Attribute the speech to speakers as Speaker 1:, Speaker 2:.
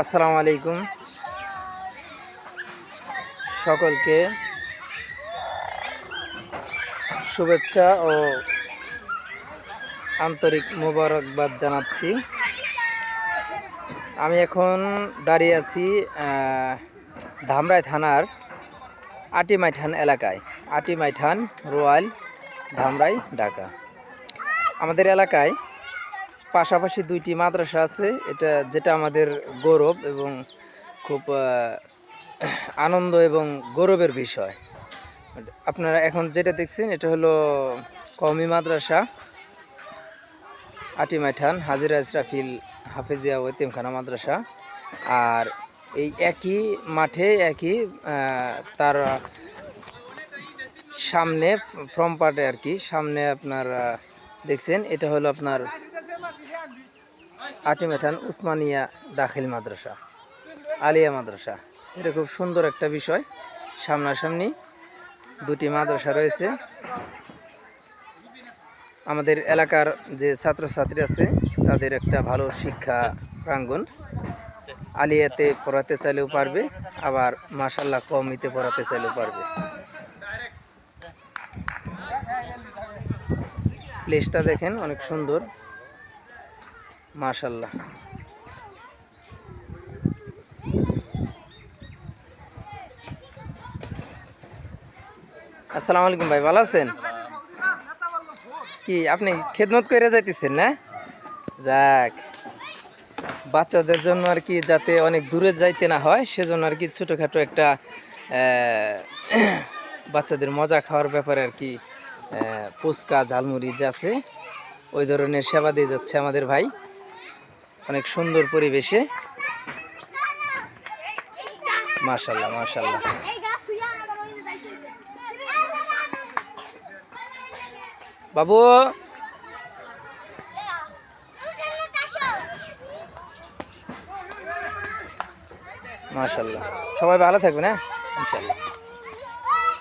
Speaker 1: আসসালামু আলাইকুম সকলকে শুভেচ্ছা ও আন্তরিক মোবারকবাদ জানাচ্ছি। আমি এখন দাঁড়িয়ে আছি ধামরাই থানার আটিমাইঠান এলাকায়। আটিমাইঠান রোয়াল ধামরাই ঢাকা। আমাদের এলাকায় পাশাপাশি দুইটি মাদ্রাসা আছে, যেটা আমাদের গৌরব এবং খুব আনন্দ এবং গৌরবের বিষয়। আপনারা এখন যেটা দেখছেন এটা হলো কওমি মাদ্রাসা আটিমাইঠান হাজিরা ইসরাফিল হাফেজিয়া ও এতিমখানা মাদ্রাসা। আর এই একই মাঠে তার সামনে ফ্রম পার্টে আর কি সামনে আপনার দেখছেন এটা হলো আপনার আটিমাইঠান উসমানিয়া দাখিল মাদ্রাসা আলিয়া মাদ্রাসা। এটা খুব সুন্দর একটা বিষয়, সামনাসামনি দুটি মাদ্রাসা রয়েছে। আমাদের এলাকার যে ছাত্রছাত্রী আছে তাদের একটা ভালো শিক্ষা প্রাঙ্গণ। আলিয়াতে পড়াতে চাইলেও পারবে, আবার মাশাআল্লাহ কওমিতে পড়াতে চাইলেও পারবে। প্লেসটা দেখেন অনেক সুন্দর, মাশাআল্লাহ। আসসালামু আলাইকুম ভাই, ভালো আছেন? কি আপনি খেদমত করে যাইতেছেন না? যাক, বাচ্চাদের জন্য আর কি যাতে অনেক দূরে যাইতে না হয় সেজন্য আর কি ছোটোখাটো একটা বাচ্চাদের মজা খাওয়ার ব্যাপারে আর কি ফুচকা ঝালমুড়ি যে আছে ওই ধরনের সেবা দিয়ে যাচ্ছে আমাদের ভাই, অনেক সুন্দর পরিবেশে। মাশাআল্লাহ মাশাআল্লাহ। বাবু মাশাআল্লাহ, সবাই ভালো থাকবেন। হ্যাঁ ইনশাআল্লাহ।